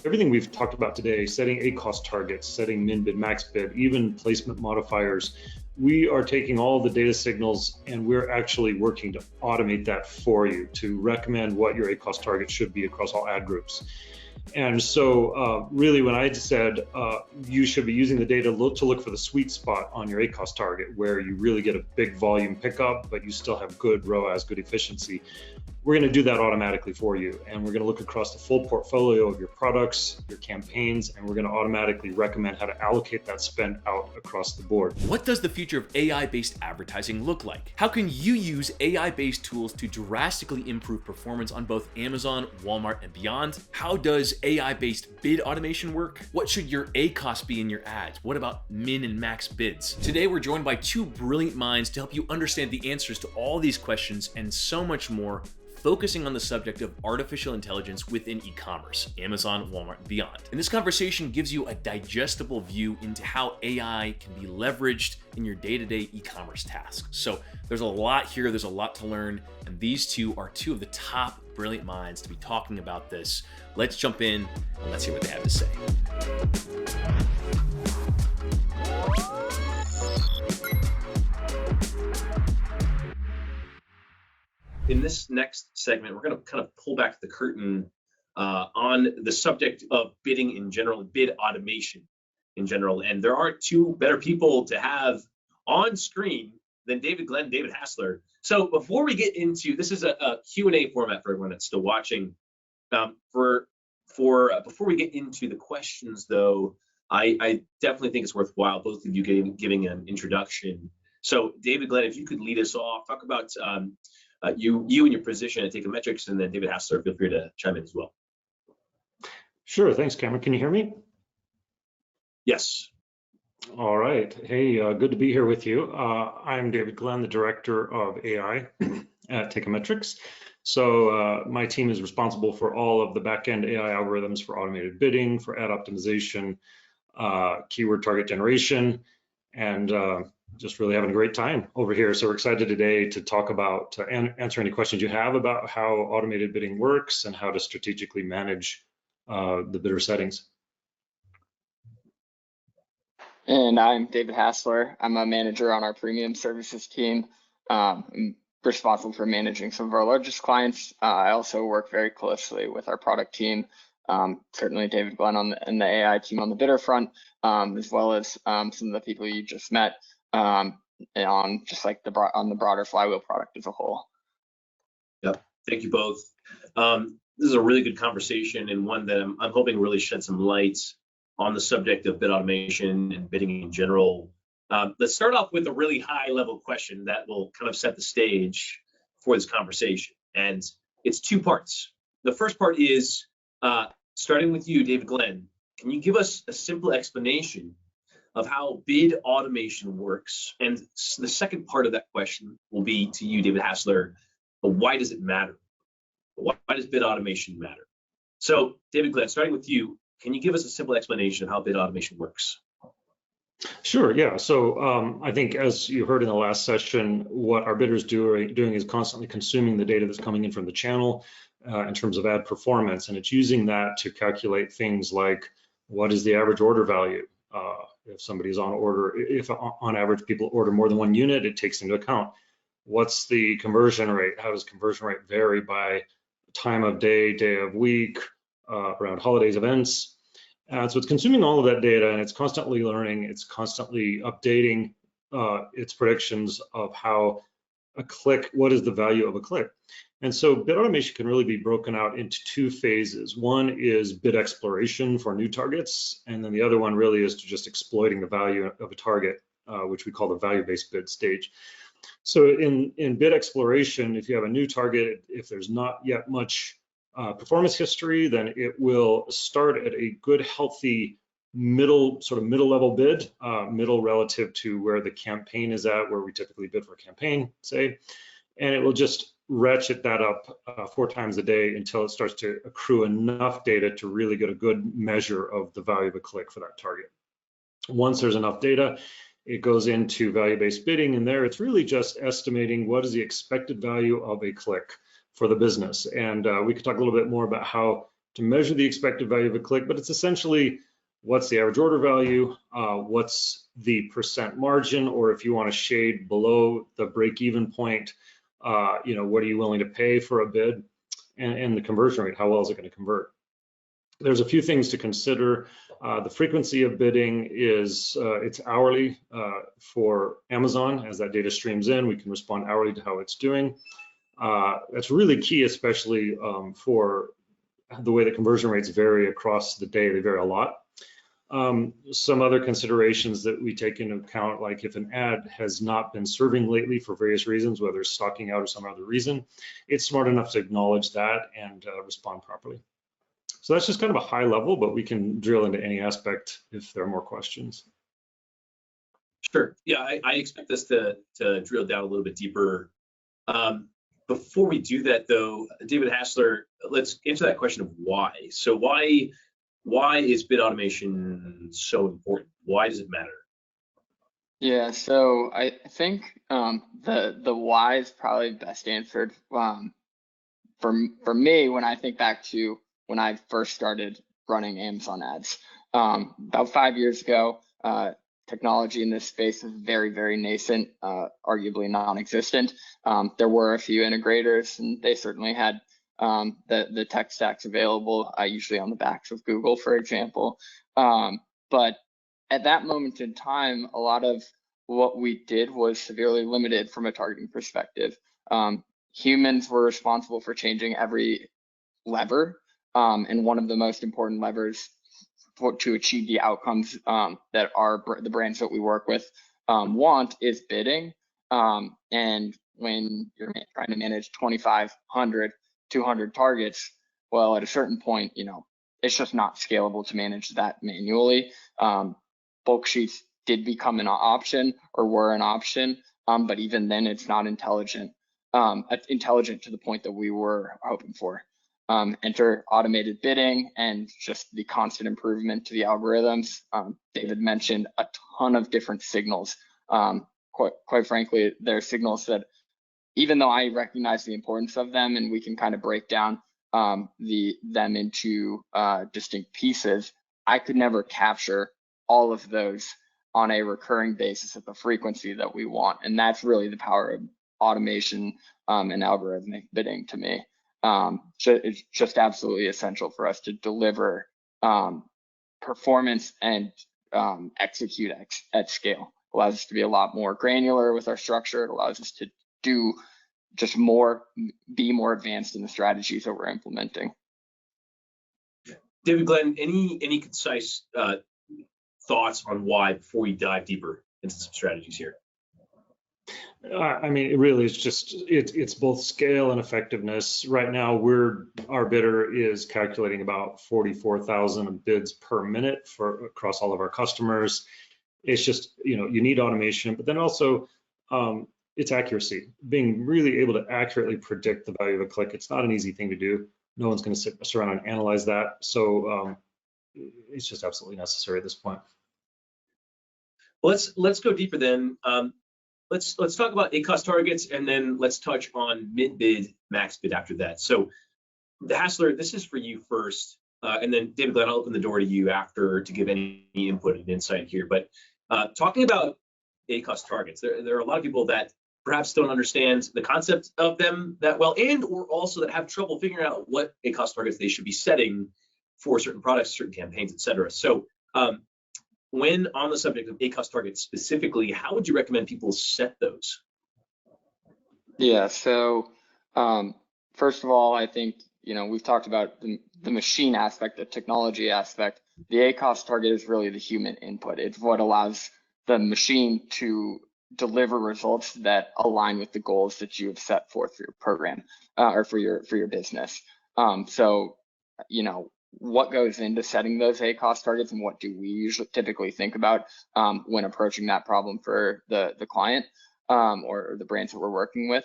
Everything we've talked about today, setting ACoS targets, setting min bid, max bid, even placement modifiers, we are taking all the data signals and we're actually working to automate that for you to recommend what your ACoS target should be across all ad groups. And so really when I said you should be using the data to look for the sweet spot on your ACoS target where you really get a big volume pickup, but you still have good ROAS, good efficiency, we're going to do that automatically for you. And we're going to look across the full portfolio of your products, your campaigns, and we're going to automatically recommend how to allocate that spend out across the board. What does the future of AI-based advertising look like? How can you use AI-based tools to drastically improve performance on both Amazon, Walmart, and beyond? How does AI-based bid automation work? What should your ACoS be in your ads? What about min and max bids? Today, we're joined by two brilliant minds to help you understand the answers to all these questions and so much more, focusing on the subject of artificial intelligence within e-commerce, Amazon, Walmart, and beyond. And this conversation gives you a digestible view into how AI can be leveraged in your day-to-day e-commerce tasks. So there's a lot here, there's a lot to learn, and these two are two of the top brilliant minds to be talking about this. Let's jump in and let's hear what they have to say. In this next segment, we're going to kind of pull back the curtain on the subject of bidding in general, bid automation in general. And there aren't two better people to have on screen than David Glenn and David Hassler. So before we get into, this is a Q&A format for everyone that's still watching. Before we get into the questions, though, I definitely think it's worthwhile both of you giving an introduction. So David Glenn, if you could lead us off, talk about you and your position at Teikametrics, and then David Hassler, feel free to chime in as well. Sure, thanks, Cameron. Can you hear me? Yes. All right. Hey, good to be here with you. I'm David Glenn, the Director of AI at Teikametrics. So my team is responsible for all of the back-end AI algorithms for automated bidding, for ad optimization, keyword target generation, and just really having a great time over here. So we're excited today to talk about, to answer any questions you have about how automated bidding works and how to strategically manage the bidder settings. And I'm David Hassler. I'm a manager on our premium services team. I'm responsible for managing some of our largest clients. I also work very closely with our product team, certainly David Glenn and the AI team on the bidder front, as well as some of the people you just met on just like on the broader Flywheel product as a whole. Yep, thank you both. This is a really good conversation, and one that I'm hoping really shed some light on the subject of bid automation and bidding in general. Let's start off with a really high level question that will kind of set the stage for this conversation. And it's two parts. The first part is, starting with you, David Glenn, can you give us a simple explanation of how bid automation works? And the second part of that question will be to you, David Hassler, why does it matter? Why does bid automation matter? So David Glenn, starting with you, can you give us a simple explanation of how bid automation works? Sure, yeah. So I think as you heard in the last session, what our bidders doing is constantly consuming the data that's coming in from the channel in terms of ad performance. And it's using that to calculate things like, what is the average order value? If somebody's on order, if on average people order more than one unit, it takes into account. What's the conversion rate? How does conversion rate vary by time of day, day of week, around holidays, events? So it's consuming all of that data, and it's constantly learning, it's constantly updating its predictions of how a click, what is the value of a click? And so bid automation can really be broken out into two phases. One is bid exploration for new targets, and then the other one really is to just exploiting the value of a target, which we call the value-based bid stage. So in bid exploration, if you have a new target, if there's not yet much performance history, then it will start at a good, healthy middle level bid, middle relative to where the campaign is at, where we typically bid for a campaign, say, and it will just ratchet that up 4 times a day until it starts to accrue enough data to really get a good measure of the value of a click for that target. Once there's enough data, it goes into value-based bidding, and there it's really just estimating what is the expected value of a click for the business. And we could talk a little bit more about how to measure the expected value of a click, but it's essentially what's the average order value, what's the percent margin, or if you want to shade below the break-even point, what are you willing to pay for a bid, and the conversion rate, how well is it going to convert? There's a few things to consider. The frequency of bidding is it's hourly for Amazon. As that data streams in, we can respond hourly to how it's doing. That's really key, especially for the way the conversion rates vary across the day. They vary a lot. Some other considerations that we take into account, like if an ad has not been serving lately for various reasons, whether it's stocking out or some other reason, it's smart enough to acknowledge that and respond properly. So that's just kind of a high level, but we can drill into any aspect if there are more questions. Sure. Yeah, I expect us to drill down a little bit deeper. Before we do that, though, David Hassler, let's answer that question of why. So why is bid automation so important? Why does it matter? Yeah, so I think the why is probably best answered for me when I think back to when I first started running Amazon ads. About 5 years ago, technology in this space was very, very nascent, arguably non-existent. There were a few integrators, and they certainly had the tech stacks available, usually on the backs of Google, for example. But at that moment in time, a lot of what we did was severely limited from a targeting perspective. Humans were responsible for changing every lever, and one of the most important levers to achieve the outcomes that the brands that we work with want is bidding. And when you're trying to manage 2,500, 200 targets, well, at a certain point, it's just not scalable to manage that manually. Bulk sheets did become an option, or were an option, but even then it's not intelligent to the point that we were hoping for. Enter automated bidding and just the constant improvement to the algorithms. David mentioned a ton of different signals. Quite frankly, there are signals that, even though I recognize the importance of them, and we can kind of break down them into distinct pieces, I could never capture all of those on a recurring basis at the frequency that we want. And that's really the power of automation and algorithmic bidding to me. So it's just absolutely essential for us to deliver performance and execute at scale. It allows us to be a lot more granular with our structure. It allows us to do just more, be more advanced in the strategies that we're implementing. David, Glenn, any concise thoughts on why before we dive deeper into some strategies here? I mean, it really is just, it's both scale and effectiveness. Right now, our bidder is calculating about 44,000 bids per minute across all of our customers. It's just, you need automation, but then also it's accuracy. Being really able to accurately predict the value of a click. It's not an easy thing to do. No one's going to sit around and analyze that. So it's just absolutely necessary at this point. Well, let's go deeper then. Let's talk about ACoS targets, and then let's touch on min bid, max bid after that. So, Hassler, this is for you first, and then David, Glenn, I'll open the door to you after to give any input and insight here. But talking about ACoS targets, there are a lot of people that perhaps don't understand the concept of them that well, and or also that have trouble figuring out what ACoS targets they should be setting for certain products, certain campaigns, et cetera. So, when on the subject of ACoS targets specifically, how would you recommend people set those? Yeah, so first of all, I think, we've talked about the machine aspect, the technology aspect. The ACoS target is really the human input. It's what allows the machine to deliver results that align with the goals that you have set forth for your program or for your business. So, what goes into setting those ACoS targets, and what do we typically think about when approaching that problem for the client or the brands that we're working with?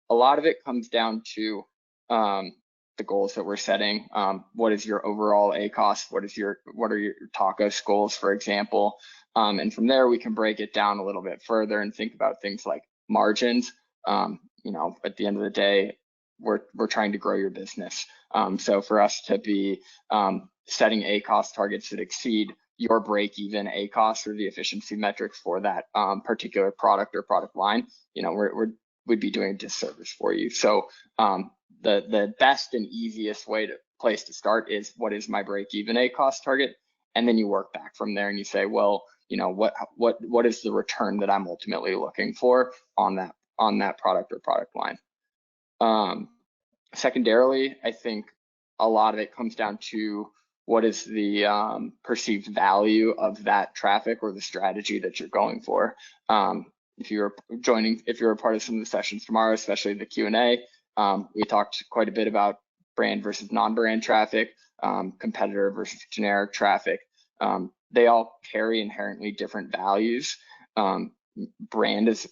A lot of it comes down to the goals that we're setting. What is your overall ACoS? What are your TACoS goals, for example? And from there, we can break it down a little bit further and think about things like margins. At the end of the day, we're trying to grow your business. So for us to be setting ACoS targets that exceed your break-even ACoS or the efficiency metrics for that particular product or product line, we'd be doing a disservice for you. So the best and easiest place to start is, what is my break-even ACoS target? And then you work back from there and you say, well, what is the return that I'm ultimately looking for on that product or product line? Secondarily, I think a lot of it comes down to what is the perceived value of that traffic or the strategy that you're going for. If you're a part of some of the sessions tomorrow, especially the Q&A, we talked quite a bit about brand versus non-brand traffic, competitor versus generic traffic. They all carry inherently different values. Brand is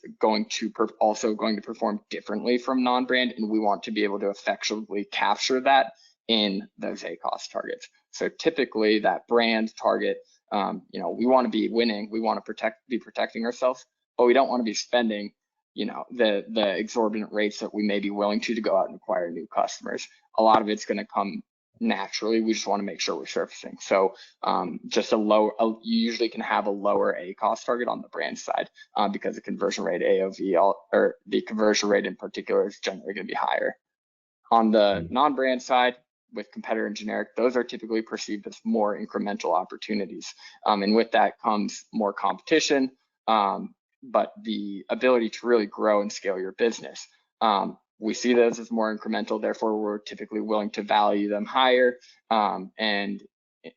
also going to perform differently from non-brand, and we want to be able to effectively capture that in those ACoS targets. So typically that brand target, we want to be winning, we want to be protecting ourselves, but we don't want to be spending, the exorbitant rates that we may be willing to go out and acquire new customers. A lot of it's going to come naturally. We just want to make sure we're surfacing. So you usually can have a lower ACoS target on the brand side because the conversion rate, AOV, or the conversion rate in particular, is generally going to be higher. On the non-brand side, with competitor and generic, those are typically perceived as more incremental opportunities. And with that comes more competition, but the ability to really grow and scale your business. We see those as more incremental, therefore we're typically willing to value them higher. And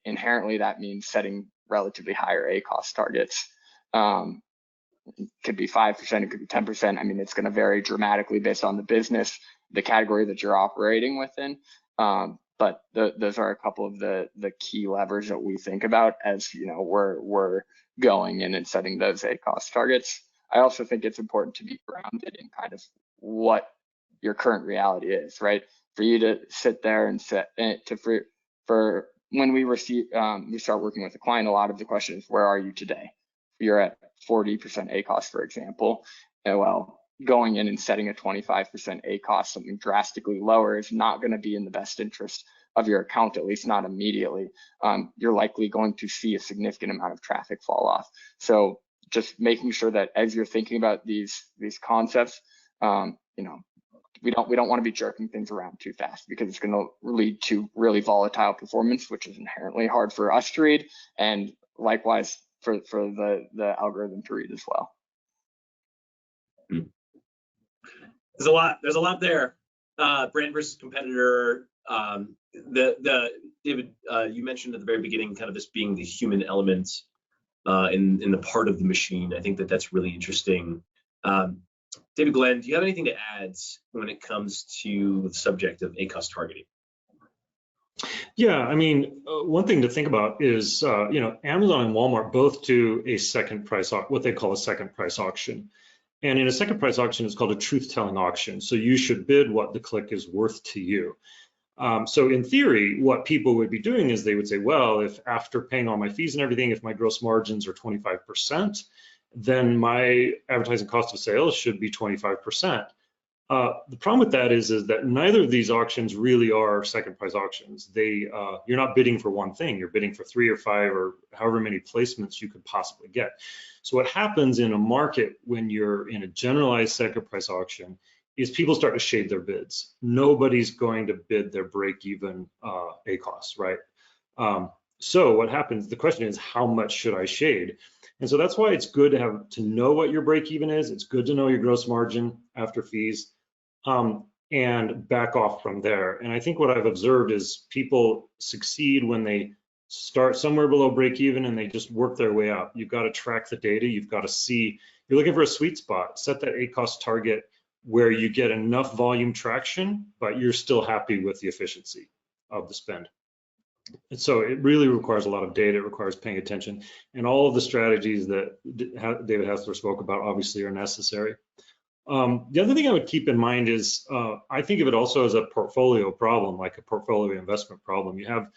inherently that means setting relatively higher ACoS targets. It could be 5%, it could be 10%. I mean, it's going to vary dramatically based on the business, the category that you're operating within. But those are a couple of the key levers that we think about as we're going in and setting those ACoS targets. I also think it's important to be grounded in kind of what your current reality is, right? For you to sit there and for when we start working with a client, a lot of the question is, where are you today? You're at 40% ACoS, for example. Well, going in and setting a 25% ACoS, something drastically lower, is not going to be in the best interest of your account, at least not immediately. You're likely going to see a significant amount of traffic fall off. So just making sure that as you're thinking about these concepts, we don't want to be jerking things around too fast, because it's going to lead to really volatile performance, which is inherently hard for us to read, and likewise for the algorithm to read as well. There's a lot there. Brand versus competitor. David, you mentioned at the very beginning kind of this being the human element in the part of the machine. I think that's really interesting. David, Glenn, do you have anything to add when it comes to the subject of ACoS targeting? Yeah, I mean, one thing to think about is, Amazon and Walmart both do a second price, what they call a second price auction. And in a second price auction, it's called a truth-telling auction. So you should bid what the click is worth to you. So in theory, what people would be doing is they would say, well, if after paying all my fees and everything, if my gross margins are 25%, then my advertising cost of sales should be 25%. The problem with that is that neither of these auctions really are second price auctions. You're not bidding for one thing, you're bidding for 3 or 5 or however many placements you could possibly get. So what happens in a market when you're in a generalized second price auction is people start to shade their bids. Nobody's going to bid their break-even ACoS, right? So what happens, the question is, how much should I shade? And so that's why it's good to know what your break-even is. It's good to know your gross margin after fees, and back off from there. And I think what I've observed is people succeed when they start somewhere below break-even and they just work their way up. You've got to track the data. You've got to see, you're looking for a sweet spot. Set that ACoS target where you get enough volume traction, but you're still happy with the efficiency of the spend. And so it really requires a lot of data. It requires paying attention, and all of the strategies that David Hassler spoke about obviously are necessary. The other thing I would keep in mind is I think of it also as a portfolio problem, like a portfolio investment problem. You have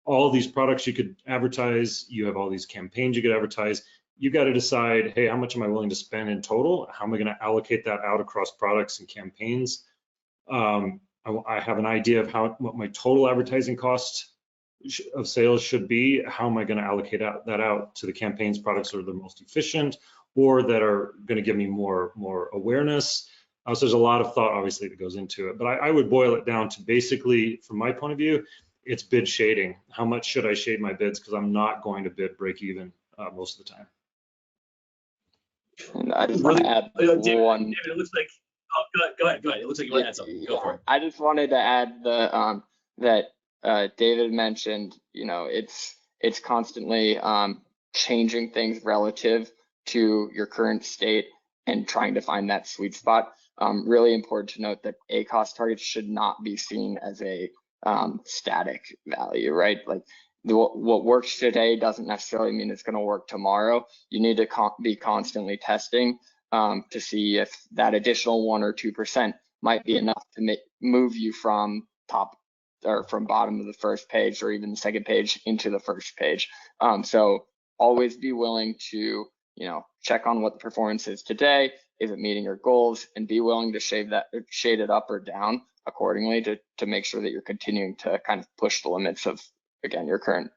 all these products you could advertise. You have all these campaigns you could advertise. You got to decide, hey, how much am I willing to spend in total? How am I going to allocate that out across products and campaigns? I have an idea of what my total advertising cost of sales should be. How am I going to allocate that out to the campaigns, products that are the most efficient or that are going to give me more awareness? So there's a lot of thought, obviously, that goes into it. But I would boil it down to basically, from my point of view, it's bid shading. How much should I shade my bids? Because I'm not going to bid break even most of the time. And I just want to add David, it looks like. Oh, go ahead. It looks like you want to add something. Go for it. I just wanted to add that David mentioned, it's constantly changing things relative to your current state and trying to find that sweet spot. Really important to note that ACoS targets should not be seen as a static value, right? Like what works today doesn't necessarily mean it's going to work tomorrow. You need to be constantly testing to see if that additional 1 or 2% might be enough to move you from top or from bottom of the first page or even the second page into the first page. So always be willing to, check on what the performance is today. Is it meeting your goals? And be willing to shade it up or down accordingly to make sure that you're continuing to kind of push the limits of, again, your current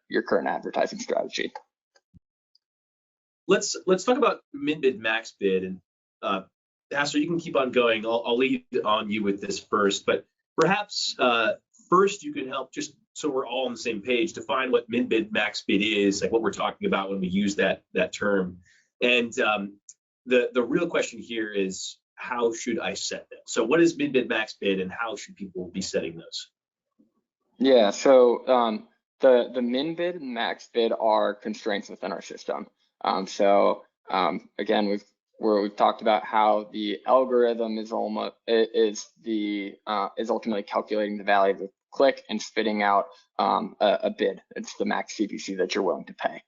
advertising strategy. Let's talk about min bid, max bid, and Hassler, you can keep on going. I'll lead on you with this first, but perhaps first you can help, just so we're all on the same page, define what min bid, max bid is, like what we're talking about when we use that term. And the real question here is, how should I set them? So what is min bid, max bid, and how should people be setting those? Yeah, so the min bid and max bid are constraints within our system. Again, we've talked about how the algorithm is ultimately calculating the value of the click and spitting out a bid. It's the max CPC that you're willing to pay.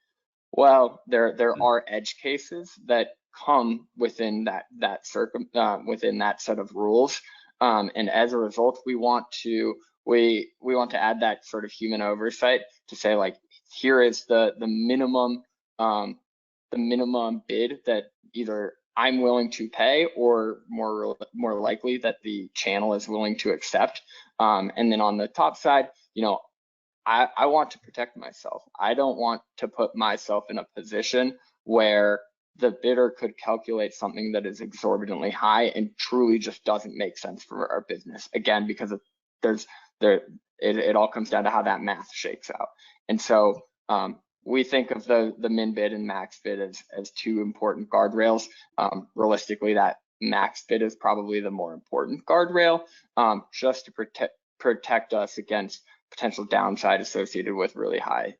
Well, there are edge cases that come within that set of rules, and as a result, we want to add that sort of human oversight to say, like, here is the minimum bid that either I'm willing to pay or more likely that the channel is willing to accept. And then on the top side, I want to protect myself. I don't want to put myself in a position where the bidder could calculate something that is exorbitantly high and truly just doesn't make sense for our business. Again, because it all comes down to how that math shakes out. And so we think of the min bid and max bid as two important guardrails. Realistically, that max bid is probably the more important guardrail, just to protect us against potential downside associated with really high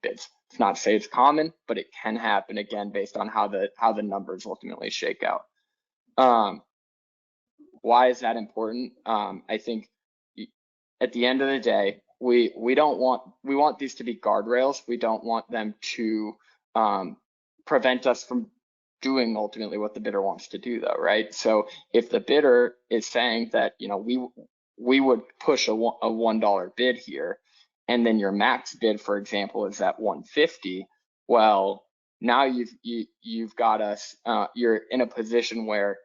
bids. It's not to say it's common, but it can happen, again, based on how the numbers ultimately shake out. Why is that important? I think at the end of the day, we want these to be guardrails. We don't want them to prevent us from doing ultimately what the bidder wants to do, though, right? So if the bidder is saying that, we would push a $1 bid here, and then your max bid, for example, is at $150. Well, now you've got us. You're in a position where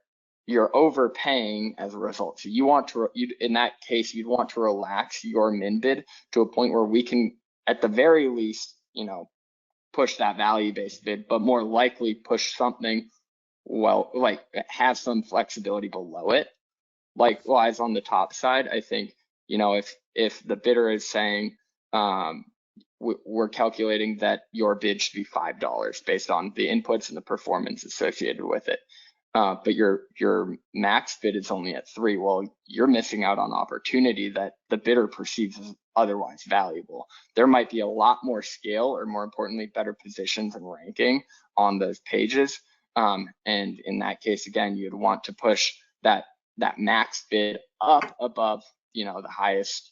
you're overpaying as a result. So in that case, you'd want to relax your min bid to a point where we can, at the very least, push that value-based bid, but more likely push something, like have some flexibility below it. Likewise, on the top side, I think, if the bidder is saying, we're calculating that your bid should be $5 based on the inputs and the performance associated with it, but your max bid is only at $3. Well, you're missing out on opportunity that the bidder perceives as otherwise valuable. There might be a lot more scale, or more importantly, better positions and ranking on those pages. And in that case, again, you'd want to push that max bid up above, the highest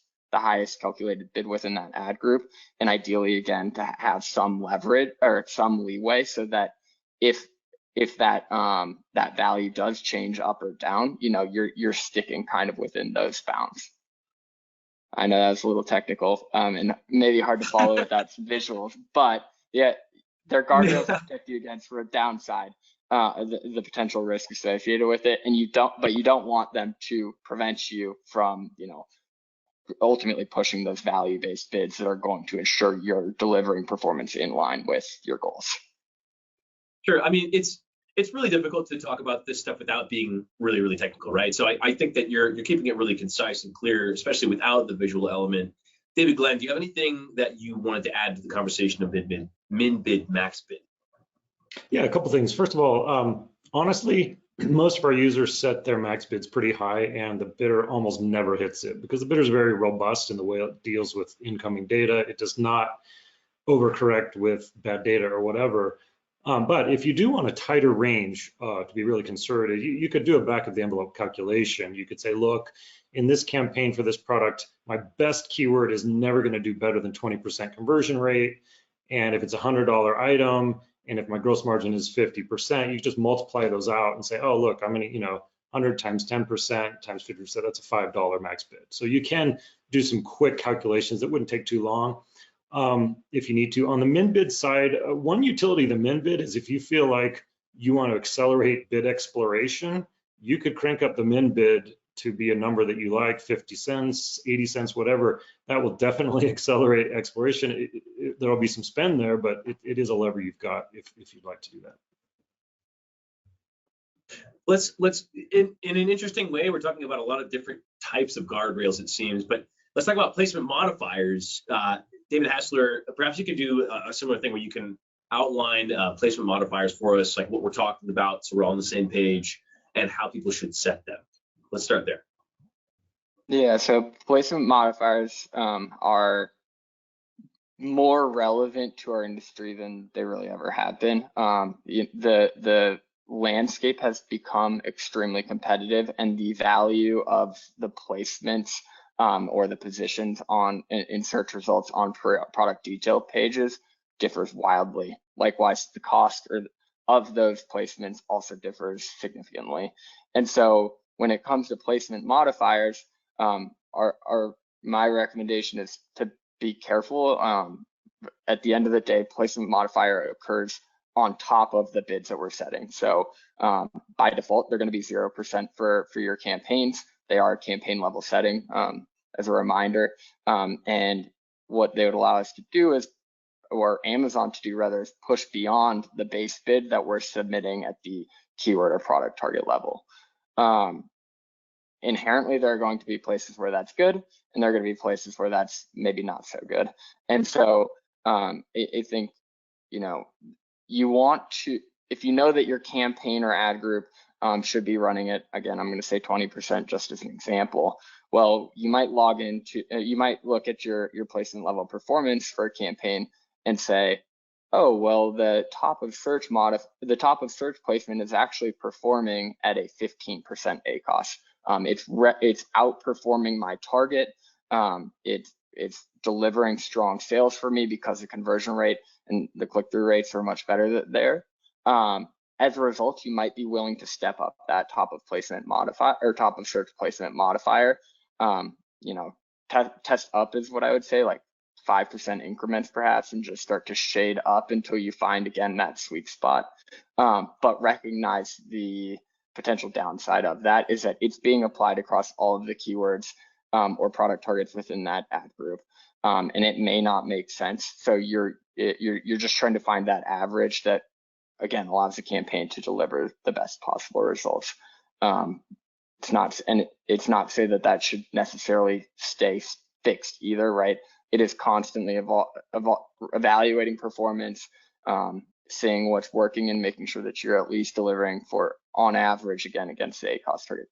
calculated bid within that ad group, and ideally, again, to have some leverage or some leeway, so that if that value does change up or down, you're sticking kind of within those bounds. I know that's a little technical, and maybe hard to follow without some visuals, but yeah, they're guardrails to protect you against for a downside. the potential risk associated with it, and you don't want them to prevent you from, ultimately pushing those value-based bids that are going to ensure you're delivering performance in line with your goals. Sure. I mean, it's really difficult to talk about this stuff without being really, really technical, right? So I think that you're keeping it really concise and clear, especially without the visual element. David, Glenn, do you have anything that you wanted to add to the conversation of min bid, max bid? Yeah, a couple things. First of all, honestly, most of our users set their max bids pretty high, and the bidder almost never hits it because the bidder is very robust in the way it deals with incoming data. It does not overcorrect with bad data or whatever. But if you do want a tighter range to be really conservative, you could do a back of the envelope calculation. You could say, look, in this campaign for this product, my best keyword is never going to do better than 20% conversion rate. And if it's a $100 item, and if my gross margin is 50%, you just multiply those out and say, oh, look, I'm going to, 100 times 10% times 50%, that's a $5 max bid. So you can do some quick calculations that wouldn't take too long. If you need to. On the min bid side, one utility of the min bid is if you feel like you want to accelerate bid exploration, you could crank up the min bid to be a number that you like, 50 cents, 80 cents, whatever. That will definitely accelerate exploration. There'll be some spend there, but it is a lever you've got if you'd like to do that. Let's in an interesting way, we're talking about a lot of different types of guardrails, it seems, but let's talk about placement modifiers. David Hassler, perhaps you could do a similar thing where you can outline placement modifiers for us, like what we're talking about, so we're all on the same page, and how people should set them. Let's start there. Yeah, so placement modifiers are more relevant to our industry than they really ever have been. The landscape has become extremely competitive, and the value of the placements or the positions in search results on product detail pages differs wildly. Likewise, the cost of those placements also differs significantly. And so when it comes to placement modifiers, my recommendation is to be careful. At the end of the day, placement modifier occurs on top of the bids that we're setting. So by default, they're going to be 0% for your campaigns. They are a campaign level setting, as a reminder. And what they would allow us to do is, or Amazon to do rather, is push beyond the base bid that we're submitting at the keyword or product target level. Inherently, there are going to be places where that's good, and there are going to be places where that's maybe not so good. And so I think, you want to, if you know that your campaign or ad group should be running it, again, I'm going to say 20% just as an example. Well, you might you might look at your placement level performance for a campaign and say, oh, well, the top of search placement is actually performing at a 15% ACoS. It's outperforming my target. It's delivering strong sales for me because the conversion rate and the click-through rates are much better there. As a result, you might be willing to step up that top of placement modifier or top of search placement modifier. Test up is what I would say, like 5% increments perhaps, and just start to shade up until you find, again, that sweet spot. But recognize the potential downside of that is that it's being applied across all of the keywords or product targets within that ad group. And it may not make sense. So you're just trying to find that average that, again, allows the campaign to deliver the best possible results. It's not to say that should necessarily stay fixed either, right? It is constantly evaluating performance, seeing what's working, and making sure that you're at least delivering for, on average, again, against the ACoS target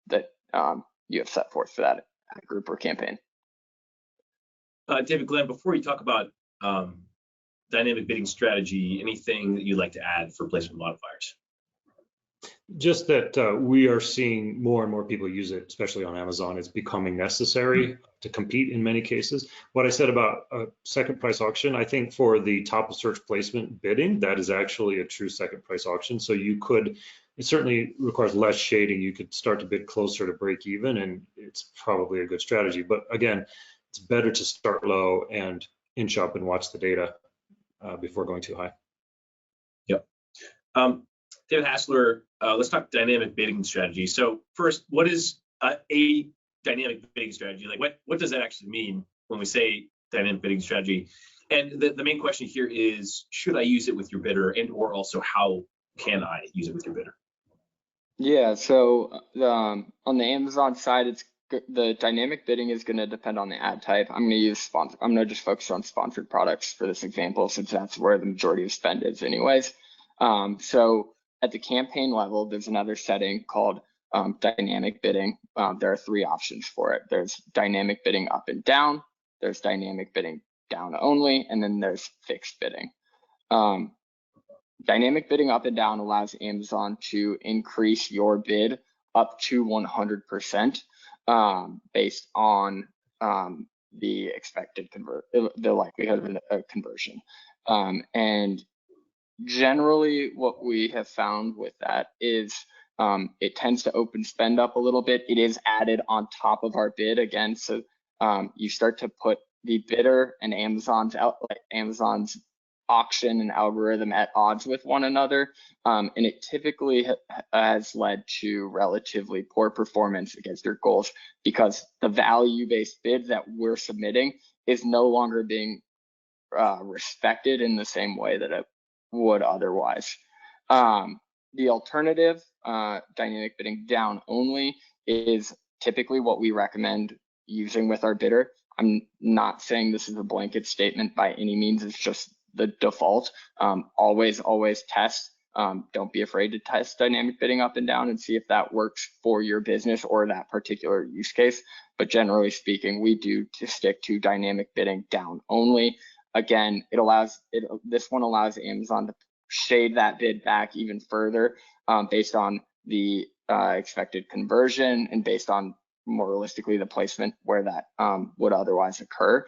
that you have set forth for that ad group or campaign. David, Glenn, before you talk about dynamic bidding strategy, anything that you'd like to add for placement modifiers? Just that we are seeing more and more people use it, especially on Amazon. It's becoming necessary to compete in many cases. What I said about a second price auction, I think for the top of search placement bidding, that is actually a true second price auction. So you could, it certainly requires less shading. You could start to bid closer to break even, and it's probably a good strategy. But again, it's better to start low and inch up and watch the data before going too high. Yep. David Hassler, let's talk dynamic bidding strategy. So first, what is a dynamic bidding strategy? Like what does that actually mean when we say dynamic bidding strategy? And the main question here is, should I use it with your bidder, and or also how can I use it with your bidder? Yeah, so on the Amazon side, the dynamic bidding is going to depend on the ad type. I'm going to just focus on sponsored products for this example, since that's where the majority of spend is anyways. So at the campaign level, there's another setting called dynamic bidding. There are 3 options for it. There's dynamic bidding up and down, there's dynamic bidding down only, and then there's fixed bidding. Dynamic bidding up and down allows Amazon to increase your bid up to 100% based on the expected the likelihood of a conversion. And generally, what we have found with that is it tends to open spend up a little bit. It is added on top of our bid again, so you start to put the bidder and Amazon's auction and algorithm at odds with one another, and it typically has led to relatively poor performance against your goals, because the value-based bid that we're submitting is no longer being respected in the same way that it would otherwise. The alternative, dynamic bidding down only, is typically what we recommend using with our bidder. I'm not saying this is a blanket statement by any means, it's just the default. Always test. Don't be afraid to test dynamic bidding up and down and see if that works for your business or that particular use case. But generally speaking, we do stick to dynamic bidding down only. Again, this one allows Amazon to shade that bid back even further based on the expected conversion and based on, more realistically, the placement where that would otherwise occur.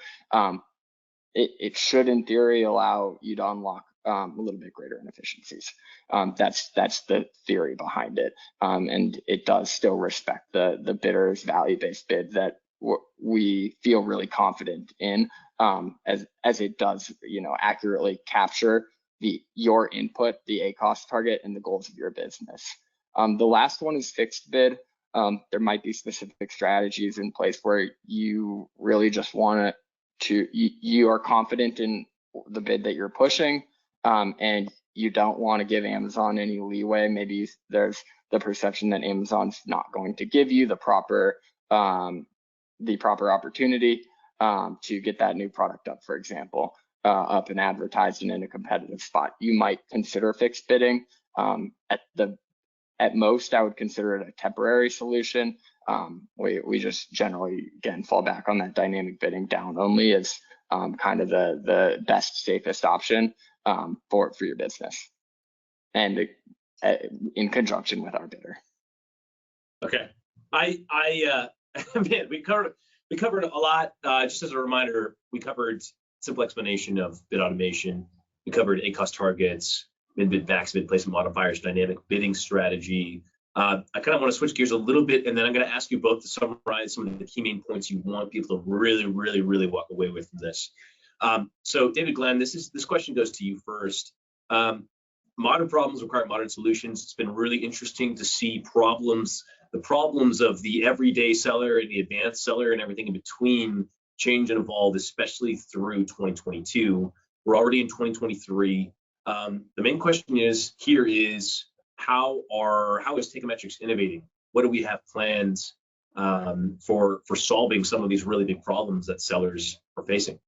It should, in theory, allow you to unlock a little bit greater inefficiencies. That's the theory behind it, and it does still respect the bidder's value-based bid that we feel really confident in, as it does, accurately capture your input, the ACoS target, and the goals of your business. The last one is fixed bid. There might be specific strategies in place where you really just want you are confident in the bid that you're pushing, and you don't want to give Amazon any leeway. Maybe there's the perception that Amazon's not going to give you the proper opportunity to get that new product up, for example, up and advertised and in a competitive spot. You might consider fixed bidding. At most, I would consider it a temporary solution. We just generally, again, fall back on that dynamic bidding down only as kind of the best, safest option for your business, and in conjunction with our bidder. Okay, man, we covered a lot. Just as a reminder, we covered simple explanation of bid automation. We covered ACoS targets, min-bid, max-bid, placement modifiers, dynamic bidding strategy. I kind of want to switch gears a little bit, and then I'm going to ask you both to summarize some of the key main points you want people to really walk away with from this. So David, Glenn, this question goes to you first. Modern problems require modern solutions. It's been really interesting to see the problems of the everyday seller and the advanced seller and everything in between change and evolve, especially through 2022. We're already in 2023. The main question is how is Teikametrics innovating? What do we have plans for solving some of these really big problems that sellers are facing?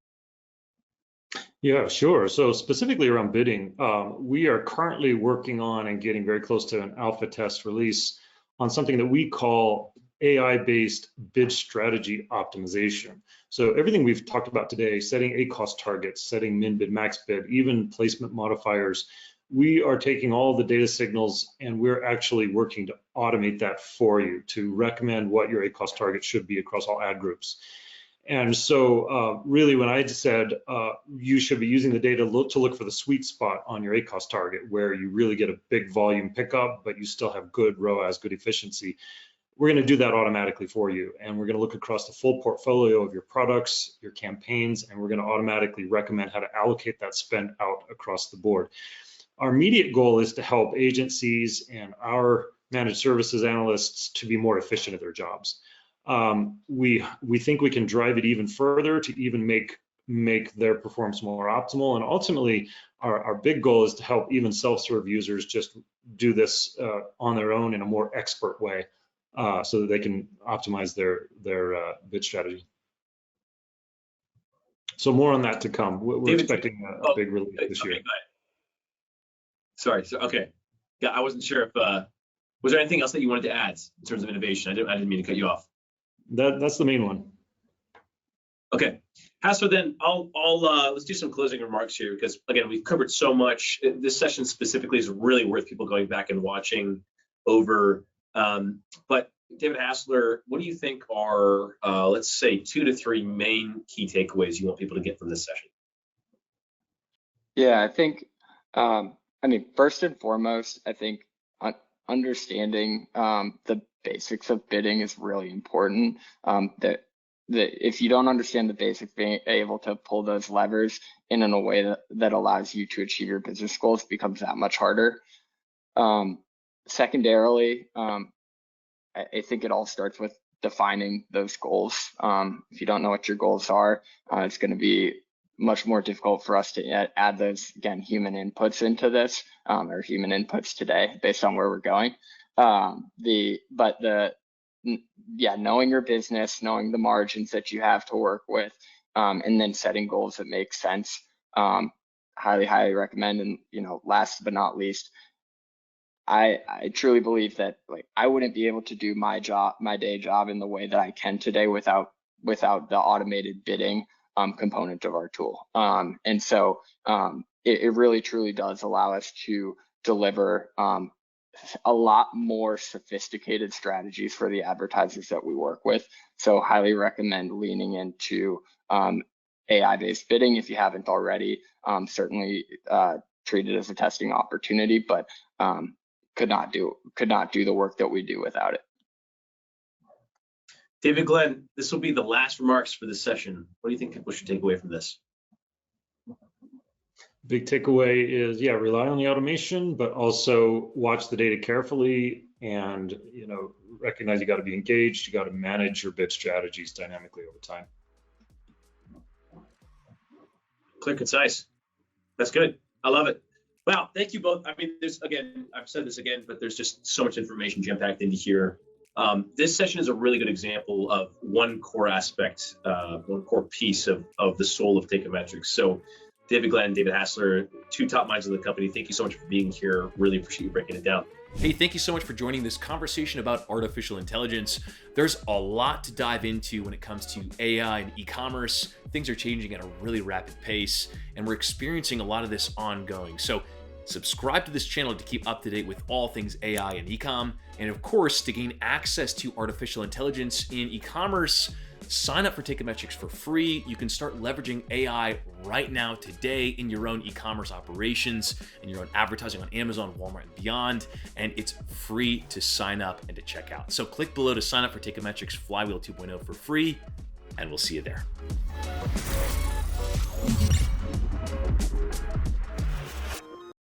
Yeah, sure. So specifically around bidding, we are currently working on and getting very close to an alpha test release on something that we call AI-based bid strategy optimization. So everything we've talked about today, setting ACoS targets, setting min bid, max bid, even placement modifiers, we are taking all the data signals and we're actually working to automate that for you to recommend what your ACoS target should be across all ad groups. And so really when I said you should be using the data to look for the sweet spot on your ACoS target where you really get a big volume pickup, but you still have good ROAS, good efficiency, we're going to do that automatically for you. And we're going to look across the full portfolio of your products, your campaigns, and we're going to automatically recommend how to allocate that spend out across the board. Our immediate goal is to help agencies and our managed services analysts to be more efficient at their jobs. We think we can drive it even further to even make their performance more optimal. And ultimately, our big goal is to help even self-serve users just do this on their own in a more expert way, so that they can optimize their bid strategy. So more on that to come. We're David, expecting a big release this year. Okay, sorry. So, okay. Yeah, I wasn't sure if was there anything else that you wanted to add in terms of innovation? I didn't mean to cut you off. That's the main one. Okay, Hassler, then I'll let's do some closing remarks here, because again, we've covered so much. This session specifically is really worth people going back and watching over. But David Hassler, what do you think are, let's say, 2 to 3 main key takeaways you want people to get from this session? Yeah, I think, first and foremost, I think understanding the basics of bidding is really important. That if you don't understand the basics, being able to pull those levers in a way that allows you to achieve your business goals becomes that much harder. Secondarily, I think it all starts with defining those goals. If you don't know what your goals are, it's going to be much more difficult for us to add those, again, human inputs into this, or human inputs today based on where we're going. Knowing your business, knowing the margins that you have to work with, and then setting goals that make sense. Highly recommend. And last but not least, I truly believe that I wouldn't be able to do my day job in the way that I can today without the automated bidding component of our tool. And so it really truly does allow us to deliver a lot more sophisticated strategies for the advertisers that we work with. So highly recommend leaning into AI-based bidding if you haven't already. Certainly treat it as a testing opportunity, but could not do the work that we do without it. David, Glenn, this will be the last remarks for this session. What do you think people should take away from this? Big takeaway is, rely on the automation, but also watch the data carefully, and recognize you got to be engaged. You got to manage your bid strategies dynamically over time. Clear, concise. That's good. I love it. Wow, thank you both. I've said this again, but there's just so much information jam-packed into here. This session is a really good example of one core aspect, one core piece of the soul of Teikametrics. So David Glenn, David Hassler, 2 top minds of the company, thank you so much for being here. Really appreciate you breaking it down. Hey, thank you so much for joining this conversation about artificial intelligence. There's a lot to dive into when it comes to AI and e-commerce. Things are changing at a really rapid pace, and we're experiencing a lot of this ongoing. So subscribe to this channel to keep up to date with all things AI and e-com. And of course, to gain access to artificial intelligence in e-commerce, sign up for Teikametrics for free. You can start leveraging AI right now today in your own e-commerce operations and your own advertising on Amazon, Walmart, and beyond. And it's free to sign up and to check out. So click below to sign up for Teikametrics Flywheel 2.0 for free, and we'll see you there.